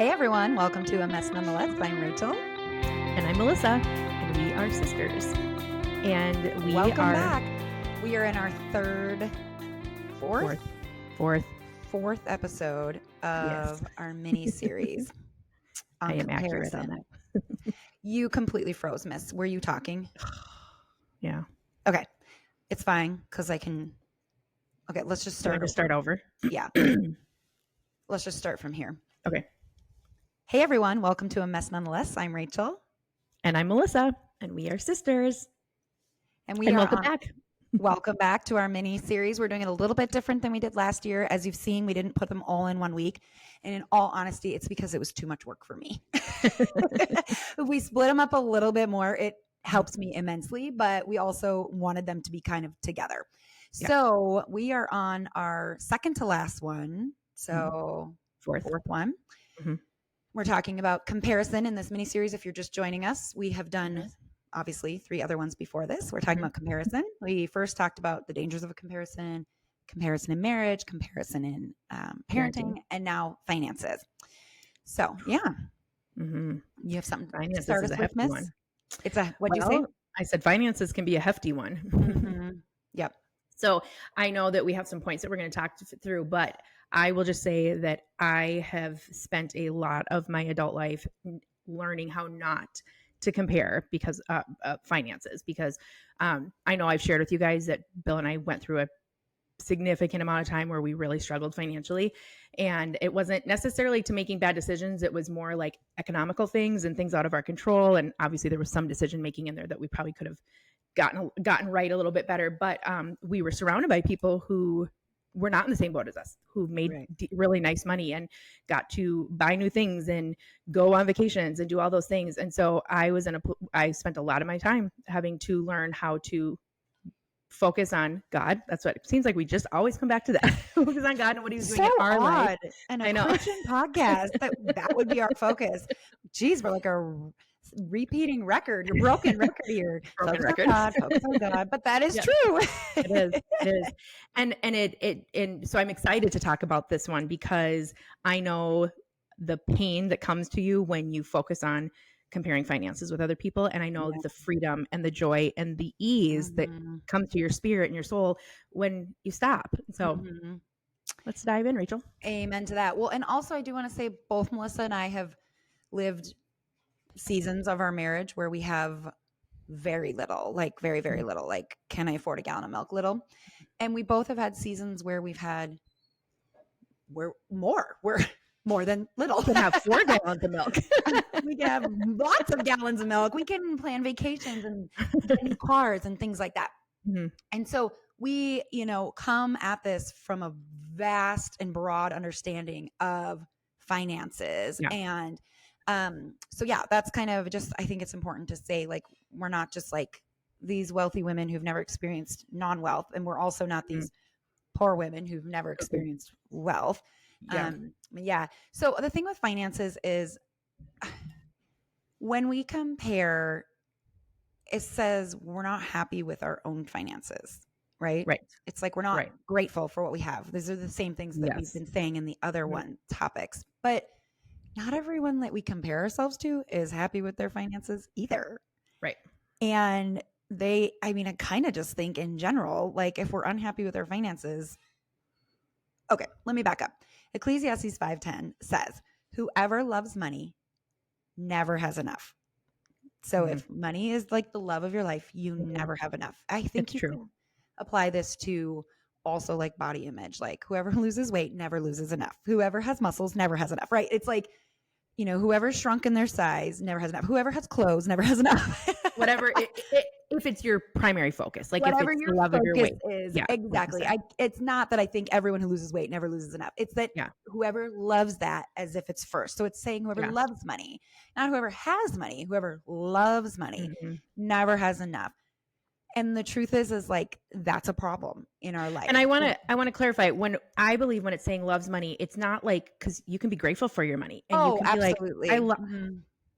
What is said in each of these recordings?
Hey everyone, welcome to A Mess Nonetheless. I'm Rachel. And I'm Melissa, and we are sisters. And we Welcome are back. We are in our fourth episode of our mini series on I am comparison. accurate on that. You completely froze, miss. Were you talking? Yeah. Okay. It's fine because I can. Okay, let's just start. Start over. Yeah. Let's just start from here. Okay. Hey everyone, welcome to A Mess Nonetheless. I'm Rachel. And I'm Melissa, and we are sisters. And welcome back. Welcome back to our mini series. We're doing it a little bit different than we did last year. As you've seen, we didn't put them all in 1 week. And in all honesty, it's because it was too much work for me. If we split them up a little bit more, it helps me immensely, but we also wanted them to be kind of together. Yeah. So we are on our second to last one. So fourth one. Mm-hmm. We're talking about comparison in this mini series. If you're just joining us, we have done obviously 3 other ones before this. We're talking about comparison. We first talked about the dangers of a comparison in marriage, comparison in parenting, and now finances. So yeah, you have something finances to start us with, Miss? One. It's a, what'd you say? I said finances can be a hefty one. Yep. So I know that we have some points that we're going to talk through, but I will just say that I have spent a lot of my adult life learning how not to compare because finances, because I know I've shared with you guys that Bill and I went through a significant amount of time where we really struggled financially, and it wasn't necessarily to making bad decisions. It was more like economical things and things out of our control. And obviously there was some decision making in there that we probably could have gotten right a little bit better. But we were surrounded by people who were not in the same boat as us, who made really nice money and got to buy new things and go on vacations and do all those things. And so I spent a lot of my time having to learn how to focus on God. That's what it seems like. We just always come back to that. Focus on God and what He's doing in our life. And a Christian podcast, that would be our focus. Geez, we're like a repeating record. You're broken record here. Focus on God. But that is true. It is. And so I'm excited to talk about this one because I know the pain that comes to you when you focus on comparing finances with other people. And I know the freedom and the joy and the ease that comes to your spirit and your soul when you stop. So let's dive in, Rachel. Amen to that. Well, and also I do want to say both Melissa and I have lived seasons of our marriage where we have very little, like very, very little, like can I afford a gallon of milk little? And we both have had seasons where we're more than little. We can have 4 gallons of milk. We can have lots of gallons of milk. We can plan vacations and get new cars and things like that. And so we, come at this from a vast and broad understanding of finances. And so that's kind of just, I think it's important to say, like, we're not just like these wealthy women who've never experienced non-wealth. And we're also not these poor women who've never experienced wealth. So the thing with finances is when we compare, it says we're not happy with our own finances, right? Right. It's like we're not grateful for what we have. These are the same things that we've been saying in the other topics, but not everyone that we compare ourselves to is happy with their finances either. Right. And I kind of just think in general, like if we're unhappy with our finances, okay, let me back up. Ecclesiastes 5:10 says, whoever loves money never has enough. So if money is like the love of your life, you never have enough. I think you can apply this to also like body image. Like whoever loses weight never loses enough. Whoever has muscles never has enough, right? It's like, whoever's shrunk in their size never has enough. Whoever has clothes never has enough. Whatever, if it's your primary focus, like whatever if it's your the love of your weight is, exactly. It's not that I think everyone who loses weight never loses enough. It's that whoever loves that as if it's first. So it's saying whoever loves money, not whoever has money. Whoever loves money never has enough. And the truth is like, that's a problem in our life. And I want to clarify, when I believe when it's saying loves money, it's not like, cause you can be grateful for your money. And you can absolutely. be like,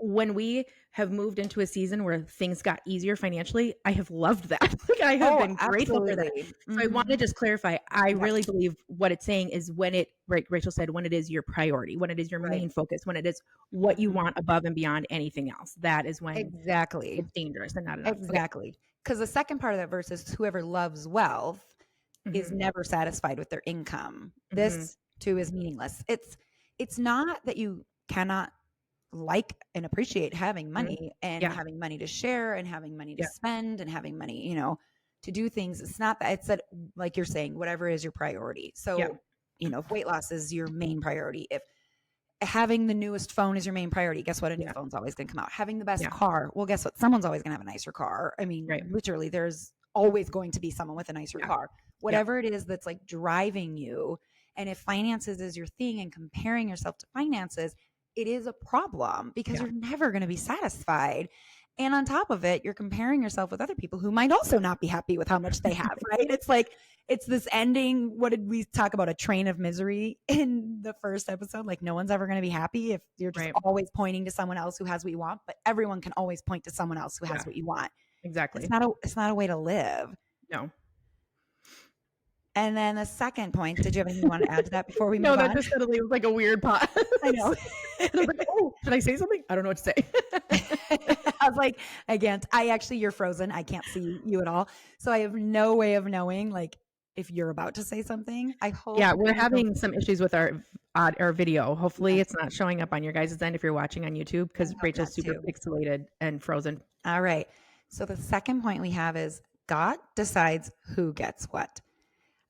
when we have moved into a season where things got easier financially, I have loved that. Like I have been grateful for that. Absolutely. So I want to just clarify. I Yes. really believe what it's saying is when it, right, Rachel said, when it is your priority, when it is your Right. main focus, when it is what you Mhm. want above and beyond anything else, that is when Exactly. it's dangerous and not enough. Okay. Exactly. Because the second part of that verse is whoever loves wealth is Mhm. never satisfied with their income. Mhm. This too is meaningless. It's not that you cannot like and appreciate having Mhm. money and Yeah. having money to share and having money to Yeah. spend and having money, to do things. It's not that. It's that, like you're saying, whatever is your priority. Yeah. So, if weight loss is your main priority, if having the newest phone is your main priority, guess what? A new Yeah. phone's always going to come out. Having the best Yeah. car, well, guess what? Someone's always going to have a nicer car. I mean, Right. literally, there's always going to be someone with a nicer Yeah. car. Whatever it is that's like driving you, and if finances is your thing and comparing yourself to finances, it is a problem because Yeah. you're never going to be satisfied. And on top of it, you're comparing yourself with other people who might also not be happy with how much they have, right? It's like, it's this ending. What did we talk about? A train of misery in the first episode. Like, no one's ever going to be happy if you're just Right. always pointing to someone else who has what you want, but everyone can always point to someone else who has Yeah. what you want. Exactly. It's not a way to live. No. And then the second point, did you have anything you want to add to that before we move No, on? that just suddenly was like a weird pause. I know. I was like, oh, should I say something? I don't know what to say. I was like, you're frozen. I can't see you at all. So I have no way of knowing, like, if you're about to say something. I hope. Yeah, we're having some issues with our video. Hopefully it's not showing up on your guys' end if you're watching on YouTube, because Rachel's super pixelated and frozen. All right. So the second point we have is God decides who gets what.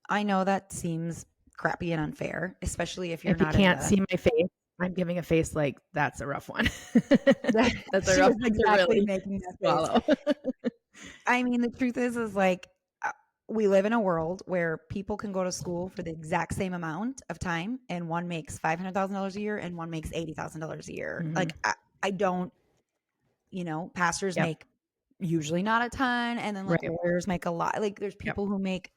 I know that seems crappy and unfair, especially if you're not. If you can't see my face, I'm giving a face like that's a rough one. That's a She rough was one to exactly really making that swallow. I mean, the truth is like we live in a world where people can go to school for the exact same amount of time, and one makes $500,000 a year and one makes $80,000 a year. Mhm. Like I don't, pastors make usually not a ton, and then like Right. lawyers make a lot. Like there's people who make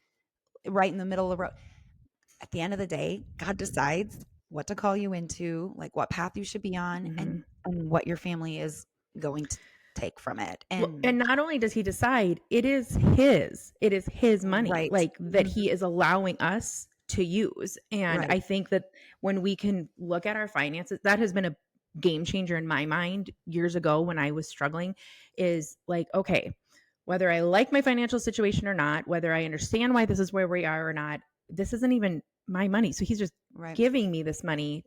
right in the middle of the road. At the end of the day, God decides what to call you into, like what path you should be on, Mhm. and what your family is going to take from it. And not only does he decide, it is his money, Right. like that he is allowing us to use. And Right. I think that when we can look at our finances, that has been a game changer in my mind years ago when I was struggling, is like, okay, whether I like my financial situation or not, whether I understand why this is where we are or not, this isn't even my money. So he's just giving me this money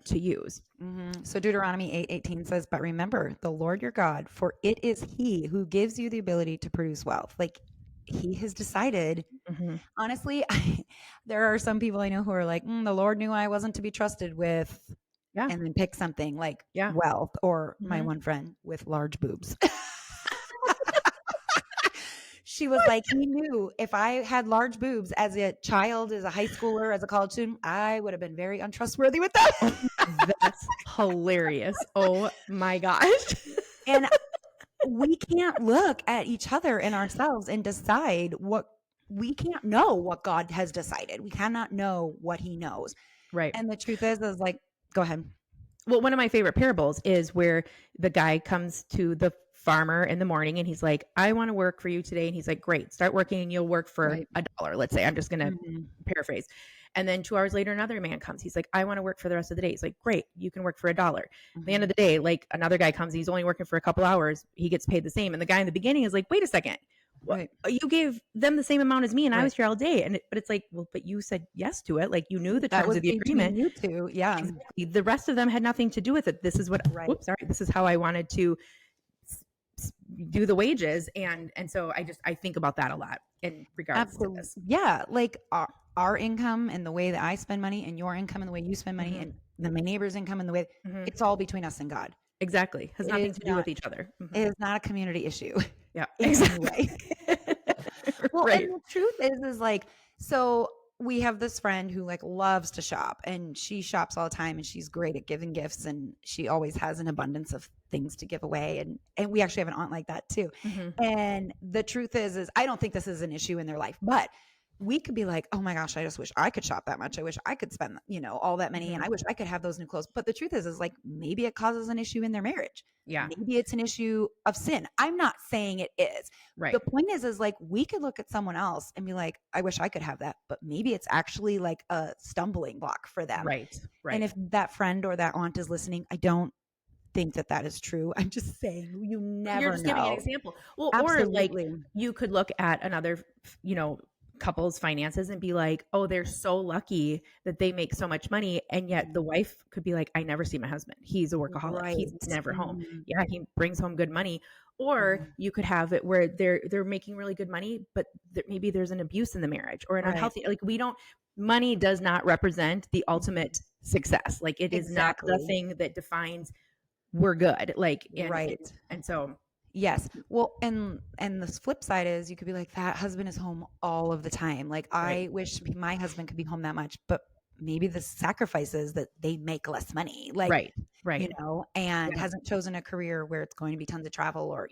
to use. Mm-hmm. So Deuteronomy 8:18 says, "But remember the Lord your God, for it is He who gives you the ability to produce wealth." Like He has decided. Mm-hmm. Honestly, there are some people I know who are like, "The Lord knew I wasn't to be trusted with," and then pick something like wealth, or my one friend with large boobs. She was like, he knew if I had large boobs as a child, as a high schooler, as a college student, I would have been very untrustworthy with that. That's hilarious. Oh my gosh. And we can't look at each other and ourselves and decide we can't know what God has decided. We cannot know what he knows. Right. And the truth is like, go ahead. Well, one of my favorite parables is where the guy comes to the farmer in the morning and he's like, I want to work for you today. And he's like, great, start working and you'll work for $1. Let's say, I'm just going to paraphrase. And then 2 hours later, another man comes. He's like, I want to work for the rest of the day. He's like, great, you can work for $1. At the end of the day, like another guy comes, he's only working for a couple hours. He gets paid the same. And the guy in the beginning is like, wait a second. You gave them the same amount as me and I was here all day. But it's like, well, but you said yes to it. Like you knew the terms of the agreement. You two. Yeah. Exactly. The rest of them had nothing to do with it. This is what, this is how I wanted to do the wages. And so I think about that a lot in regards to this. Yeah. Like our income and the way that I spend money, and your income and the way you spend money, and then my neighbor's income and the way it's all between us and God. Exactly. Has nothing to do with each other. It is not a community issue. Yeah. Exactly. Well, and the truth is like, so we have this friend who like loves to shop, and she shops all the time, and she's great at giving gifts, and she always has an abundance of things to give away. And we actually have an aunt like that too. And the truth is I don't think this is an issue in their life, but we could be like, oh my gosh, I just wish I could shop that much. I wish I could spend, all that money, and I wish I could have those new clothes. But the truth is like maybe it causes an issue in their marriage. Yeah. Maybe it's an issue of sin. I'm not saying it is. Right. The point is like we could look at someone else and be like, I wish I could have that, but maybe it's actually like a stumbling block for them. Right. Right. And if that friend or that aunt is listening, I don't think that is true. I'm just saying you never You're just know. giving an example. Well, Absolutely. or like you could look at another, couple's finances and be like, oh, they're so lucky that they make so much money. And yet the wife could be like, I never see my husband. He's a workaholic. Right. He's never home. Mhm. Yeah, he brings home good money. Or you could have it where they're making really good money, but maybe there's an abuse in the marriage or an unhealthy, like money does not represent the ultimate success. Like it is not the thing that defines we're good. Like, and so yes. Well, and the flip side is you could be like, that husband is home all of the time. Like, I wish my husband could be home that much, but maybe the sacrifice is that they make less money. Like, right. And hasn't chosen a career where it's going to be tons of travel or,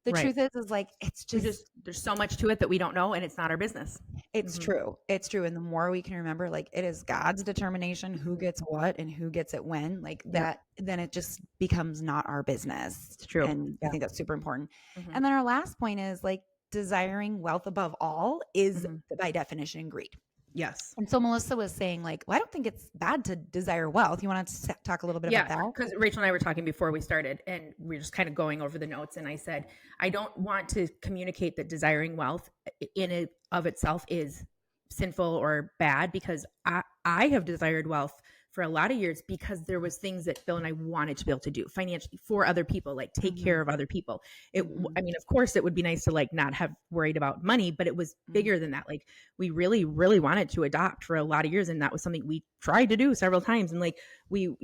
the truth is like, it's just, there's so much to it that we don't know and it's not our business. It's true. It's true. And the more we can remember, like it is God's determination who gets what and who gets it when, like that, then it just becomes not our business. It's true. And I think that's super important. And then our last point is like desiring wealth above all is by definition greed. Yes. And so Melissa was saying like, well, I don't think it's bad to desire wealth. You want to talk a little bit about that? Because Rachel and I were talking before we started and we were just kind of going over the notes. And I said, I don't want to communicate that desiring wealth in and of itself is sinful or bad, because I have desired wealth for a lot of years because there was things that Bill and I wanted to be able to do financially for other people, like take care of other people. I mean, of course it would be nice to like not have worried about money, but it was bigger than that. Like we really, really wanted to adopt for a lot of years. And that was something we tried to do several times. And like, we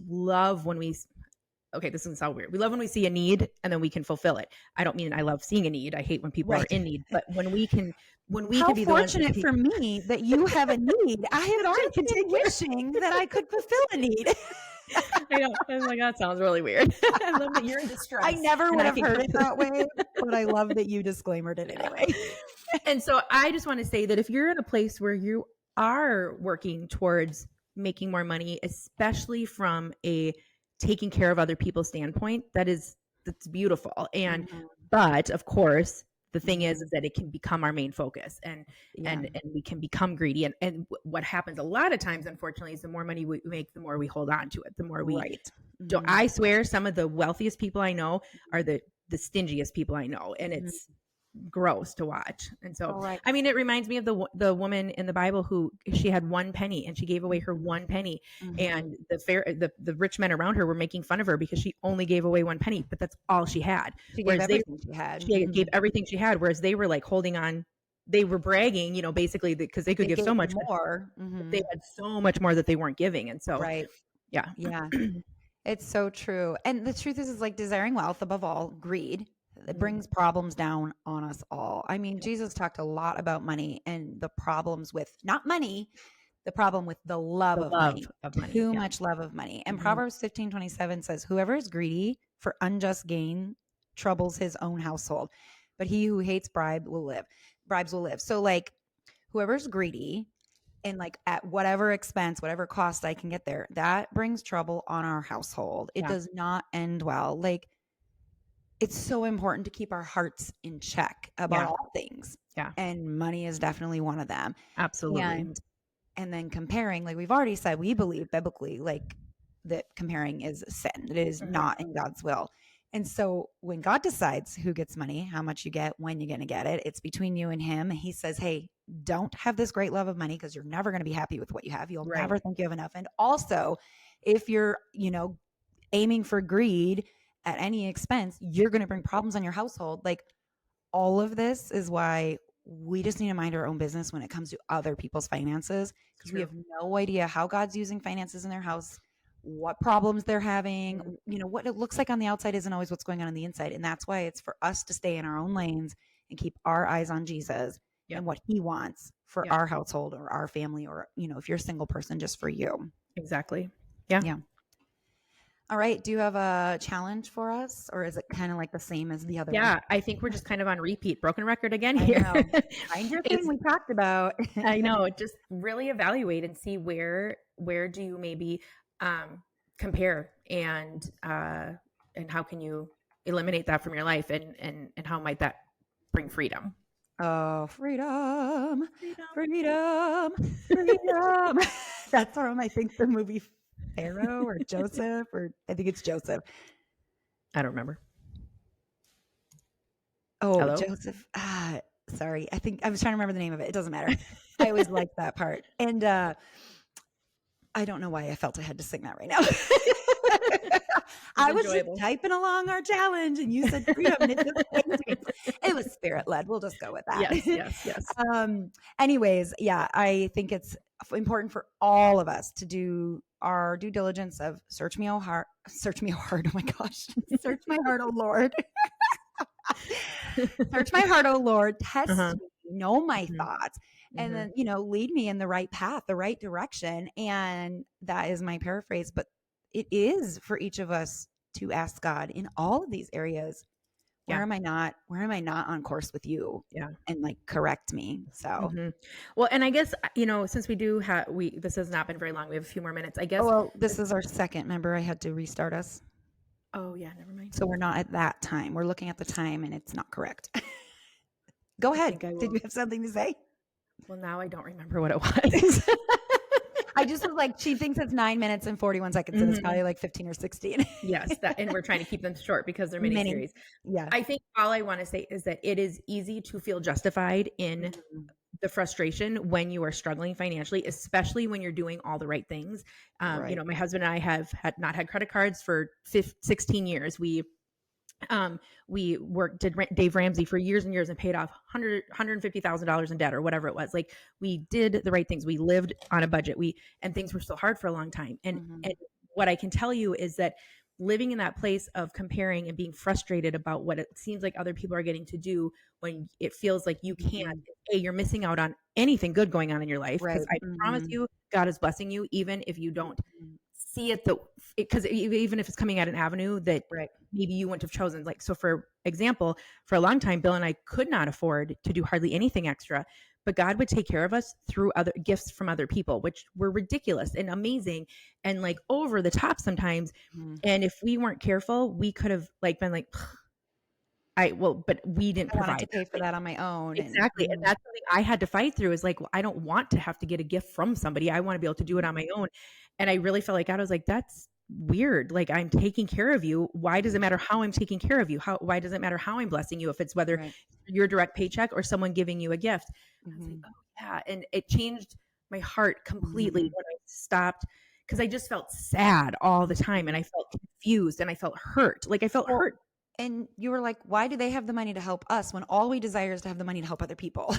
love when this doesn't sound weird. We love when we see a need and then we can fulfill it. I don't mean I love seeing a need. I hate when people are in need, but when we can be fortunate for me that you have a need. I had already been wishing that I could fulfill a need. I know. I was like, that sounds really weird. I love that you're in distress. I never would have heard it that way, but I love that you disclaimered it anyway. And so I just want to say that if you're in a place where you are working towards making more money, especially from a taking care of other people's standpoint, that's beautiful. And, but of course, the thing is that it can become our main focus and we can become greedy. And what happens a lot of times, unfortunately, is the more money we make, the more we hold on to it, the more we don't. I swear some of the wealthiest people I know are the stingiest people I know. And it's gross to watch. And so, I mean, it reminds me of the woman in the Bible who she had 1 penny and she gave away her 1 penny. And the rich men around her were making fun of her because she only gave away 1 penny, but that's all she had. She gave everything she had. She gave everything she had, whereas they were like holding on. They were bragging, basically because they could give so much more. They had so much more that they weren't giving. And so, yeah. It's so true. And the truth is like desiring wealth above all, greed. It brings problems down on us all. I mean, Jesus talked a lot about money and the problems with not money, the problem with the love of money. Too much love of money. And Proverbs 15:27 says, whoever is greedy for unjust gain troubles his own household, but he who hates bribes will live. So like whoever's greedy and like at whatever expense, whatever cost I can get there, that brings trouble on our household. It does not end well. Like, it's so important to keep our hearts in check about all things. Yeah. And money is definitely one of them. Absolutely. And then comparing, like we've already said, we believe biblically, like that comparing is a sin. It is not in God's will. And so when God decides who gets money, how much you get, when you're going to get it, it's between you and him. He says, hey, don't have this great love of money because you're never going to be happy with what you have. You'll never think you have enough. And also if you're, aiming for greed at any expense, you're going to bring problems on your household. Like all of this is why we just need to mind our own business when it comes to other people's finances, because we have no idea how God's using finances in their house, what problems they're having, what it looks like on the outside isn't always what's going on the inside. And that's why it's for us to stay in our own lanes and keep our eyes on Jesus and what he wants for our household or our family, or, if you're a single person, just for you. Exactly. Yeah. All right. Do you have a challenge for us, or is it kind of like the same as the other one? Yeah, I think we're just kind of on repeat, broken record again I here. know. Find your thing It's, we talked about. I know, just really evaluate and see where do you maybe compare, and how can you eliminate that from your life, and how might that bring freedom? Oh, freedom, Freedom. freedom, freedom. That's from, I think, the movie Pharaoh or Joseph, or I think it's Joseph. I don't remember. Oh, Hello? Joseph. Sorry. I think I was trying to remember the name of it. It doesn't matter. I always liked that part. And I don't know why I felt I had to sing that right now. I was enjoyable. just typing along our challenge and you said freedom. And it was spirit led. We'll just go with that. Yes. Anyways, yeah, I think it's important for all of us to do our due diligence of search me, oh heart. Oh my gosh. Search my heart, oh Lord. Search my heart, oh Lord. Test me, know my thoughts. And then, lead me in the right path, the right direction. And that is my paraphrase. But it is for each of us to ask God in all of these areas, where am I not on course with you? Yeah. And like correct me. So, well, and I guess, since we do have, this has not been very long. We have a few more minutes, I guess. oh, well, this is our second. Remember, I had to restart us. Oh yeah. Never mind. So we're not at that time. We're looking at the time and it's not correct. Go ahead. Did you have something to say? Well, now I don't remember what it was. I just was like, she thinks it's 9 minutes and 41 seconds, and it's probably like 15 or 16. Yes, and we're trying to keep them short because they're mini series. Yeah. I think all I want to say is that it is easy to feel justified in the frustration when you are struggling financially, especially when you're doing all the right things. Right. My husband and I have not had credit cards for 16 years. We did Dave Ramsey for years and years and paid off $150,000 in debt or whatever it was. Like, we did the right things. We lived on a budget. And things were still hard for a long time. And what I can tell you is that living in that place of comparing and being frustrated about what it seems like other people are getting to do when it feels like you can't, you're missing out on anything good going on in your life. Because I promise you, God is blessing you, even if you don't see it, because even if it's coming at an avenue that maybe you wouldn't have chosen. Like, so for example, for a long time, Bill and I could not afford to do hardly anything extra, but God would take care of us through other gifts from other people, which were ridiculous and amazing and like over the top sometimes. And if we weren't careful, we could have been like, but we didn't provide to pay for that on my own. Exactly. And that's something I had to fight through, is like, well, I don't want to have to get a gift from somebody. I want to be able to do it on my own. And I really felt like God was like, that's weird. Like, I'm taking care of you. Why does it matter how I'm taking care of you? Why does it matter how I'm blessing you? If it's whether your direct paycheck or someone giving you a gift. I was like, oh yeah. And it changed my heart completely when I stopped, because I just felt sad all the time. And I felt confused and I felt hurt. Like, I felt hurt. And you were like, why do they have the money to help us when all we desire is to have the money to help other people?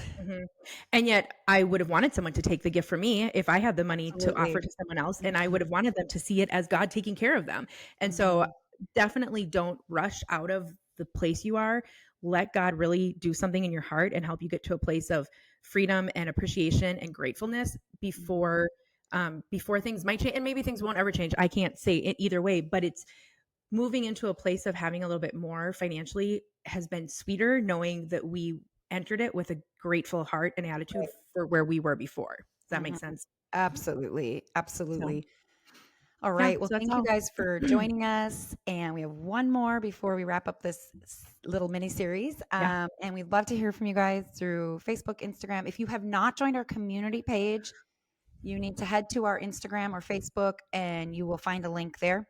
And yet I would have wanted someone to take the gift from me if I had the money to offer to someone else. And I would have wanted them to see it as God taking care of them. And so definitely don't rush out of the place you are. Let God really do something in your heart and help you get to a place of freedom and appreciation and gratefulness before things might change. And maybe things won't ever change. I can't say it either way, but it's moving into a place of having a little bit more financially has been sweeter, knowing that we entered it with a grateful heart and attitude for where we were before. Does that make sense? Absolutely. Absolutely. All right. Well, thank you guys for joining us. And we have one more before we wrap up this little mini series. And we'd love to hear from you guys through Facebook, Instagram. If you have not joined our community page, you need to head to our Instagram or Facebook and you will find a link there.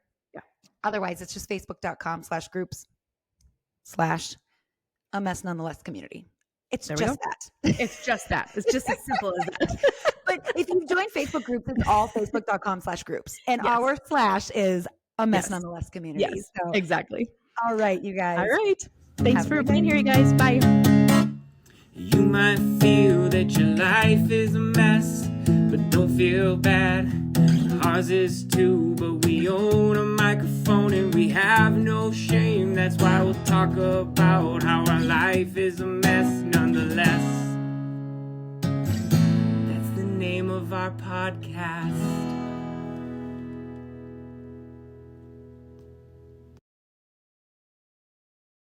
Otherwise, it's just facebook.com/groups/a mess nonetheless community. It's just that. It's just that. It's just as simple as that. But if you join Facebook groups, it's all facebook.com/groups. And our / is a mess nonetheless community. Yes, so, exactly. All right, you guys. All right. Thanks for being here, you guys. Bye. You might feel that your life is a mess, but don't feel bad. Ours is too, but we own a microphone and we have no shame. That's why we'll talk about how our life is a mess nonetheless. That's the name of our podcast.